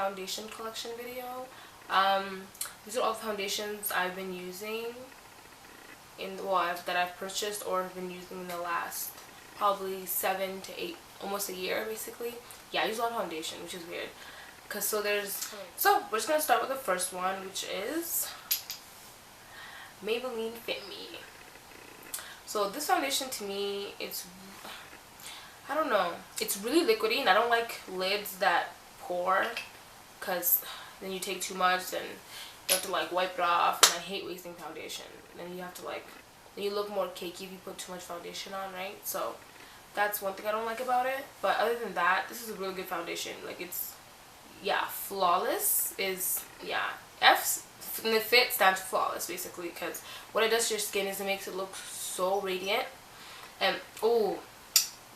foundation collection video. These are all the foundations I've been using that I've purchased or have been using in the last probably 7 to 8, almost a year basically. Yeah, I use a lot of foundation, which is weird. So we're just gonna start with the first one, which is Maybeline FT ME. So this foundation, to me, I don't know, it's really liquidy, and I don't like lids that pour, because then you take too much and you have to like wipe it off, and I hate wasting foundation. And then you have to then you look more cakey if you put too much foundation on, right? So that's one thing I don't like about it. But other than that, this is a really good foundation. Like, it's, yeah, flawless is, yeah, in the fit stands for flawless basically, because what it does to your skin is it makes it look so radiant. And oh,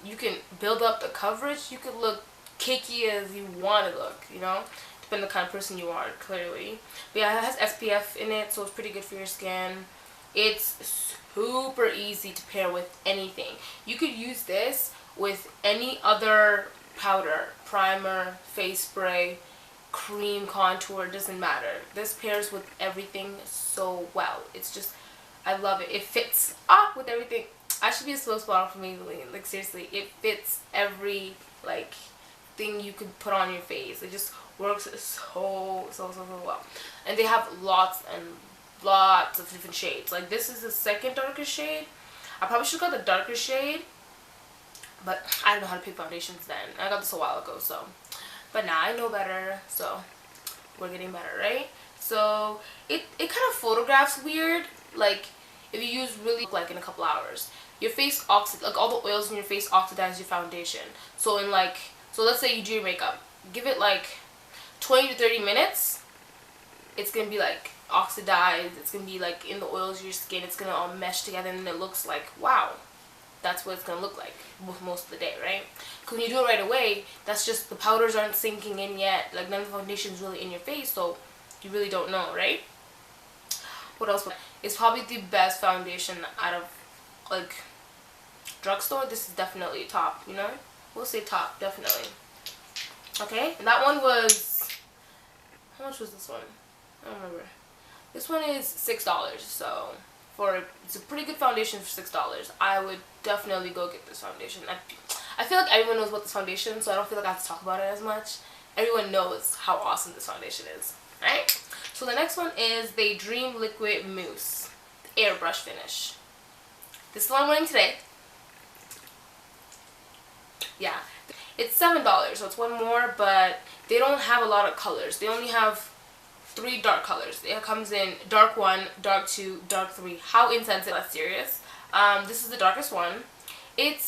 you can build up the coverage. You could look cakey as you want to look, you know, depending on the kind of person you are, clearly. But yeah, it has SPF in it, so it's pretty good for your skin. It's super easy to pair with anything. You could use this with any other powder, primer, face spray, cream, contour, doesn't matter. This pairs with everything so well. It's just, I love it. It fits with everything. I should be a spokesmodel for Maybelline. Like, seriously, it fits every like thing you could put on your face. It just works so well. And they have lots and lots of different shades. Like, this is the second darkest shade. I probably should have got the darker shade, but I didn't know how to pick foundations then. I got this a while ago, so. But now I know better, so we're getting better, right? So it kind of photographs weird. Like, if you use really, like, in a couple hours, your face like all the oils in your face oxidize your foundation. So so let's say you do your makeup, give it like 20 to 30 minutes. It's gonna be like oxidized. It's gonna be like in the oils of your skin. It's gonna all mesh together, and it looks like, wow, that's what it's gonna look like most of the day, right? Because when you do it right away, that's just the powders aren't sinking in yet. Like, none of the foundation is really in your face, so you really don't know, right? What else? It's probably the best foundation out of like drugstore. This is definitely top, you know? We'll say top, definitely. Okay, and that one was, how much was this one? I don't remember. This one is $6, so it's a pretty good foundation for $6. I would definitely go get this foundation. I feel like everyone knows about this foundation, so I don't feel like I have to talk about it as much. Everyone knows how awesome this foundation is, right? So the next one is the Dream Liquid Mousse Airbrush Finish. This is what I'm wearing today. Yeah, it's $7, so it's one more, but they don't have a lot of colors. They only have 3 dark colors. It comes in dark 1, dark 2, dark 3. How insensitive, that's serious. This is the darkest one. It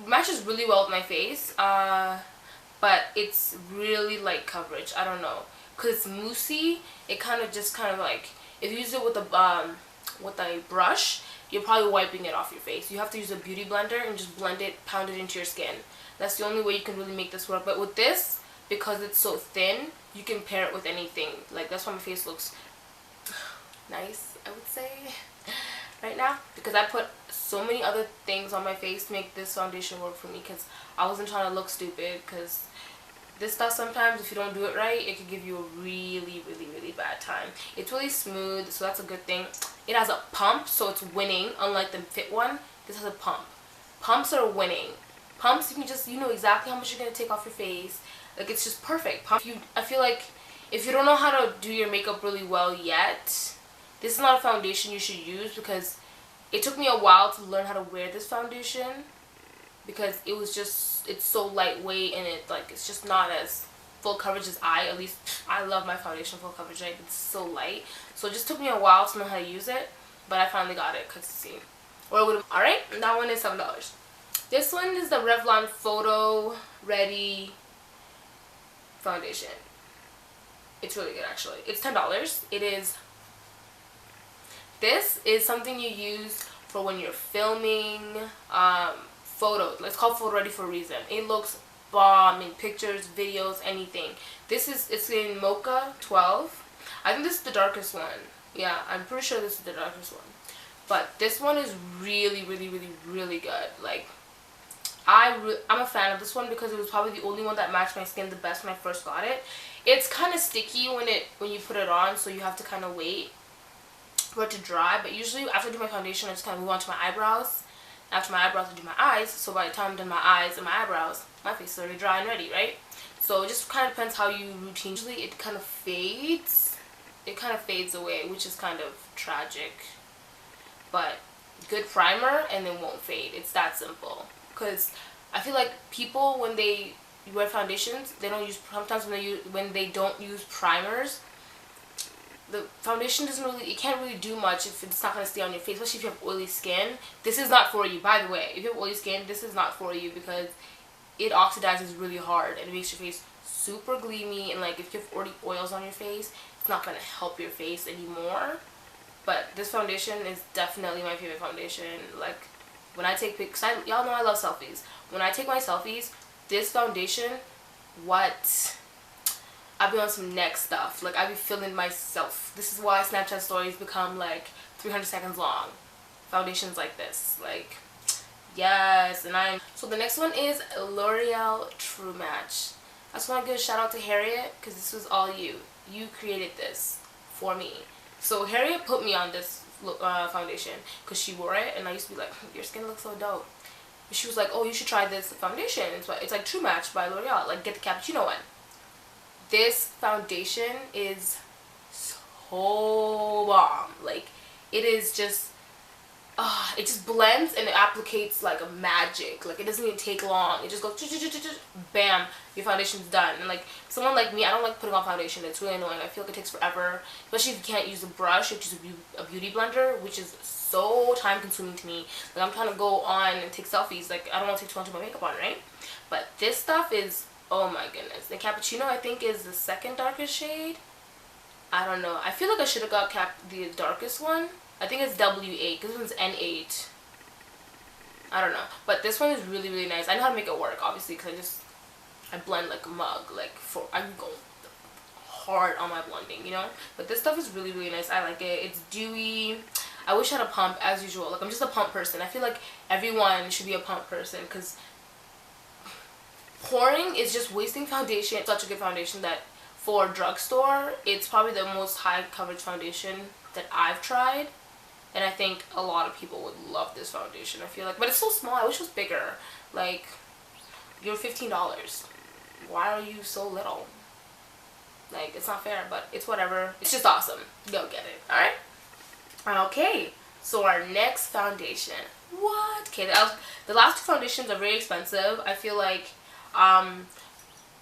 matches really well with my face, but it's really light coverage. I don't know, because it's moussey. It kind of like, if you use it with a brush, you're probably wiping it off your face. You have to use a beauty blender and just blend it, pound it into your skin. That's the only way you can really make this work. But with this, because it's so thin, you can pair it with anything. Like, that's why my face looks nice, I would say, right now, because I put so many other things on my face to make this foundation work for me, because I wasn't trying to look stupid. Because this stuff, sometimes if you don't do it right, it could give you a really bad time. It's really smooth, so that's a good thing. It has a pump, so it's winning. Unlike the Fit one, this has a pump. Pumps are winning. Pumps, you can just, you know exactly how much you're going to take off your face. Like, it's just perfect. I feel like if you don't know how to do your makeup really well yet, this is not a foundation you should use, because it took me a while to learn how to wear this foundation, because it's so lightweight, and it's just not as full coverage as at least I love my foundation full coverage, right? It's so light. So it just took me a while to know how to use it, but I finally got it, because see. Alright, that one is $7. This one is the Revlon Photoready foundation. It's really good, actually. It's $10. This is something you use for when you're filming photos. It's called Photoready for a reason. It looks bomb in pictures, videos, anything. It's in Mocha 12. I think this is the darkest one. Yeah, I'm pretty sure this is the darkest one. But this one is really good. Like, I'm a fan of this one because it was probably the only one that matched my skin the best when I first got it. It's kind of sticky when you put it on, so you have to kind of wait for it to dry. But usually after I do my foundation, I just kind of move on to my eyebrows. After my eyebrows, I do my eyes. So by the time I'm done my eyes and my eyebrows, my face is already dry and ready, right? So it just kind of depends how you routine. Usually it kind of fades. It kind of fades away, which is kind of tragic. But good primer and then won't fade. It's that simple. Because I feel like people, when they wear foundations, they don't use, sometimes when they don't use primers, the foundation doesn't really, it can't really do much if it's not going to stay on your face, especially if you have oily skin. This is not for you, by the way. If you have oily skin, this is not for you because it oxidizes really hard and it makes your face super gleamy, and like if you have already oils on your face, it's not going to help your face anymore. But this foundation is definitely my favorite foundation. Like, when I take pics, y'all know I love selfies. When I take my selfies, this foundation, what? I be on some next stuff. Like, I be feeling myself. This is why Snapchat stories become like 300 seconds long. Foundations like this. Like, yes. So the next one is Loreal True Match. I just want to give a shout out to Harriet because this was all you. You created this for me. So Harriet put me on this foundation because she wore it, and I used to be like, your skin looks so dope. But she was like, oh, you should try this foundation. It's like True Match by L'Oreal. Like, get the cappuccino one. This foundation is so bomb. Like, it is just, it just blends and it applicates like a magic. Like, it doesn't even take long. It just goes, bam, your foundation's done. And like, someone like me, I don't like putting on foundation. It's really annoying. I feel like it takes forever, especially if you can't use a brush. You have to use a beauty blender, which is so time consuming to me. Like, I'm trying to go on and take selfies. Like, I don't want to take too much of my makeup on, right? But this stuff is, oh my goodness. The cappuccino, I think, is the second darkest shade. I don't know. I feel like I should have got the darkest one. I think it's W8 because this one's N8. I don't know. But this one is really, really nice. I know how to make it work, obviously, because I blend like a mug. Like, I'm going hard on my blending, you know? But this stuff is really, really nice. I like it. It's dewy. I wish I had a pump, as usual. Like, I'm just a pump person. I feel like everyone should be a pump person because pouring is just wasting foundation. It's such a good foundation that for drugstore, it's probably the most high coverage foundation that I've tried. And I think a lot of people would love this foundation, I feel like. But it's so small. I wish it was bigger. Like, you're $15. Why are you so little? Like, it's not fair, but it's whatever. It's just awesome. Go get it, alright? Okay, so our next foundation. What? Okay, the last two foundations are very expensive. I feel like, I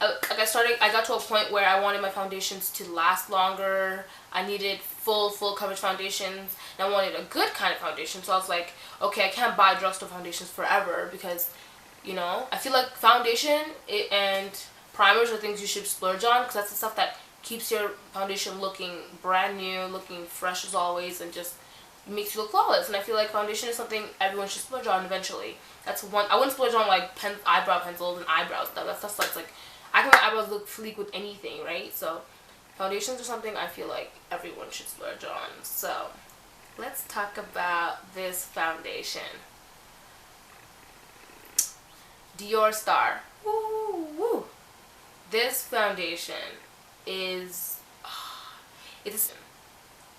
got to a point where I wanted my foundations to last longer. I needed full coverage foundations, and I wanted a good kind of foundation. So I was like, okay, I can't buy drugstore foundations forever because, you know, I feel like foundation and primers are things you should splurge on because that's the stuff that keeps your foundation looking brand new, looking fresh as always, and just makes you look flawless. And I feel like foundation is something everyone should splurge on eventually. That's one. I wouldn't splurge on like eyebrow pencils and eyebrows stuff. That's like, I can make eyebrows look sleek with anything, right? So foundations are something I feel like everyone should splurge on. So let's talk about this foundation. DiorSKIN. Woo woo. This foundation is it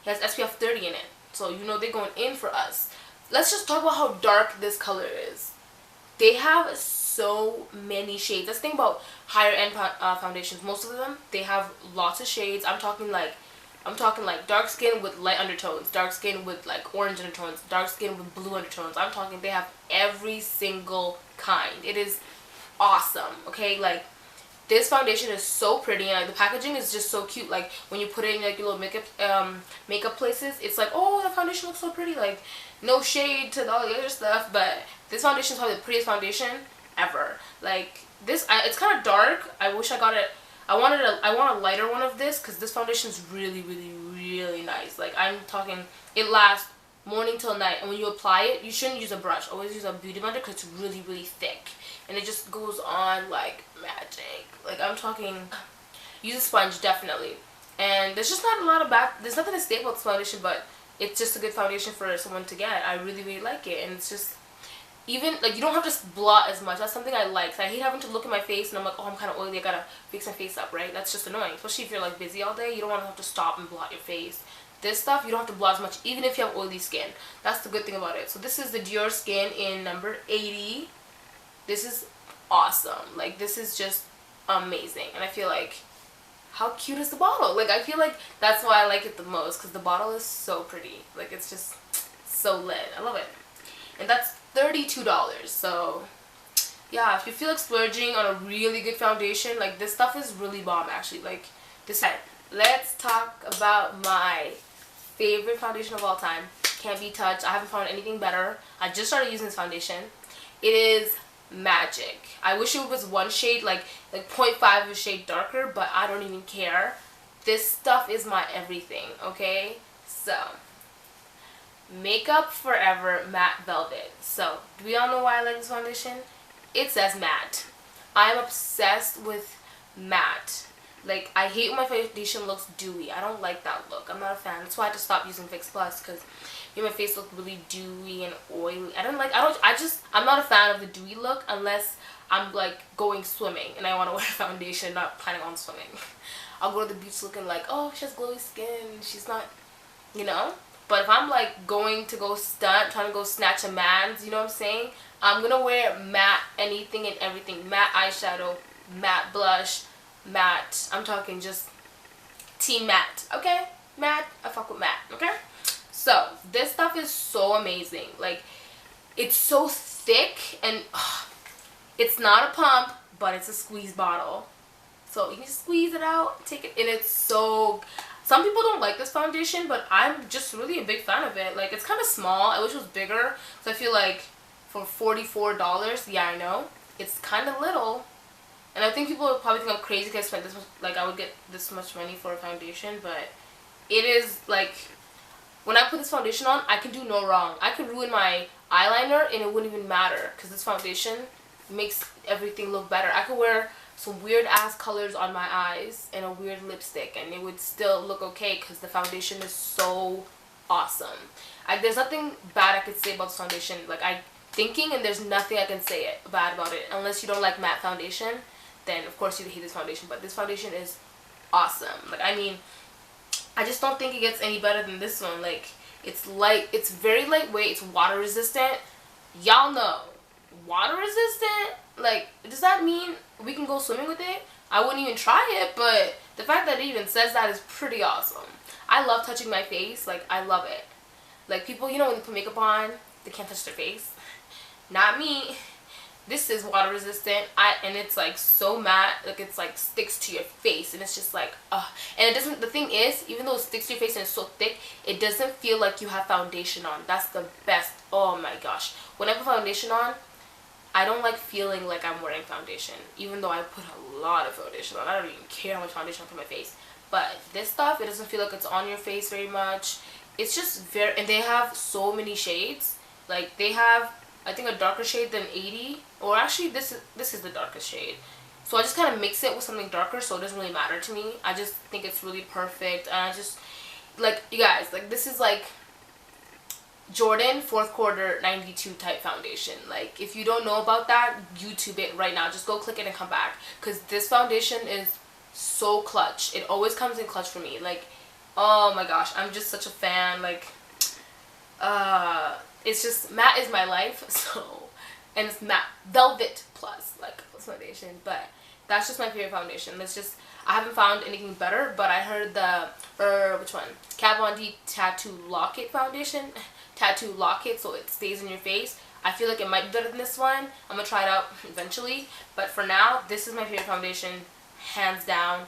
has SPF 30 in it, so you know they're going in for us. Let's just talk about how dark this color is. They have so many shades. Let's think about higher end foundations. Most of them, they have lots of shades. I'm talking like dark skin with light undertones, dark skin with like orange undertones, dark skin with blue undertones. I'm talking they have every single kind. It is awesome. Okay, like this foundation is so pretty, and like the packaging is just so cute. Like when you put it in like your little makeup places, it's like, oh, that foundation looks so pretty. Like no shade to all the other stuff, but this foundation is probably the prettiest foundation ever. Like this, it's kind of dark. I wish I got it. I want a lighter one of this because this foundation is really, really, really nice. Like I'm talking, it lasts morning till night, and when you apply it, you shouldn't use a brush. Always use a beauty blender because it's really, really thick, and it just goes on like magic. Like I'm talking, use a sponge definitely. And there's just not a lot of there's nothing to say about this foundation, but it's just a good foundation for someone to get. I really, really like it, and it's just, even like you don't have to blot as much. That's something I like. So I hate having to look at my face and I'm like, oh, I'm kind of oily, I gotta fix my face up, right? That's just annoying, especially if you're like busy all day. You don't want to have to stop and blot your face. This stuff you don't have to blot as much, even if you have oily skin. That's the good thing about it. So this is the DiorSKIN in number 80. This is awesome. Like, this is just amazing, and I feel like, how cute is the bottle? Like, I feel like that's why I like it the most, because the bottle is so pretty. Like, it's just so lit. I love it. And that's $32. So yeah, if you feel like splurging on a really good foundation, like, this stuff is really bomb actually. Like, this. Let's talk about my favorite foundation of all time. Can't be touched. I haven't found anything better. I just started using this foundation. It is magic. I wish it was one shade, like 0.5 of a shade darker, but I don't even care. This stuff is my everything, okay? So, Makeup Forever Matte Velvet. So, do we all know why I like this foundation? It says matte. I'm obsessed with matte. Like, I hate when my foundation looks dewy. I don't like that look. I'm not a fan. That's why I had to stop using Fix Plus, because my face looked really dewy and oily. I'm not a fan of the dewy look unless I'm like going swimming and I want to wear foundation, not planning on swimming. I'll go to the beach looking like, oh, she has glowy skin. She's not, you know? But if I'm like going to go stunt, trying to go snatch a man's, you know what I'm saying? I'm going to wear matte anything and everything. Matte eyeshadow, matte blush, matte. I'm talking just team matte, okay? Matte, I fuck with matte, okay? So, this stuff is so amazing. Like, it's so thick and it's not a pump, but it's a squeeze bottle. So, you can just squeeze it out, take it, and it's so... Some people don't like this foundation, but I'm just really a big fan of it. Like, it's kind of small. I wish it was bigger. So, I feel like for $44, yeah, I know, it's kind of little. And I think people would probably think I'm crazy because I spent this much, like, I would get this much money for a foundation, but it is, like... When I put this foundation on, I can do no wrong. I could ruin my eyeliner and it wouldn't even matter because this foundation makes everything look better. I could wear some weird ass colors on my eyes and a weird lipstick and it would still look okay because the foundation is so awesome. There's nothing bad I could say about this foundation. Like, I'm thinking and there's nothing I can say bad about it. Unless you don't like matte foundation, then of course you hate this foundation. But this foundation is awesome. Like, I mean... I just don't think it gets any better than this one. Like, it's light, it's very lightweight, it's water resistant. Y'all know, water resistant? Like, does that mean we can go swimming with it? I wouldn't even try it, but the fact that it even says that is pretty awesome. I love touching my face, like, I love it. Like, people, you know, when they put makeup on, they can't touch their face. Not me. This is water resistant, and it's like so matte, like it's like sticks to your face, and it's just like, and it doesn't, the thing is, even though it sticks to your face and it's so thick, it doesn't feel like you have foundation on. That's the best. Oh my gosh. When I put foundation on, I don't like feeling like I'm wearing foundation, even though I put a lot of foundation on. I don't even care how much foundation I put on my face. But this stuff, it doesn't feel like it's on your face very much. It's just very, and they have so many shades. Like, they have, I think, a darker shade than 80, or actually this is the darkest shade. So I just kind of mix it with something darker, so it doesn't really matter to me. I just think it's really perfect, and I just, like, you guys, like, this is like Jordan 4th quarter 92 type foundation. Like, if you don't know about that, YouTube it right now. Just go click it and come back, because this foundation is so clutch. It always comes in clutch for me. Like, oh my gosh, I'm just such a fan. Like, it's just, matte is my life, so, and it's matte velvet plus, like, this foundation, but that's just my favorite foundation. It's just, I haven't found anything better, but I heard the, which one? Kat Von D Tattoo Lock-It foundation, Tattoo Lock-It, so it stays in your face. I feel like it might be better than this one. I'm gonna try it out eventually, but for now, this is my favorite foundation, hands down.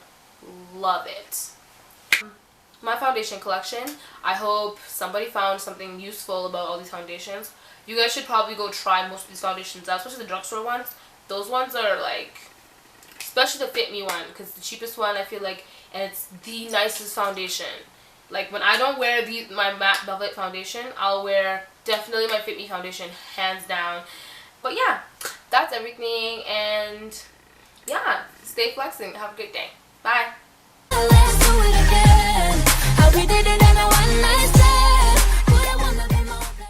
Love it. My foundation collection. I hope somebody found something useful about all these foundations. You guys should probably go try most of these foundations out, especially the drugstore ones. Those ones are like, especially the Fit Me one, because the cheapest one, I feel like, and it's the nicest foundation. Like, when I don't wear my matte velvet foundation, I'll wear definitely my Fit Me foundation, hands down. But yeah, that's everything, and yeah, stay flexing. Have a great day. Bye. We did it.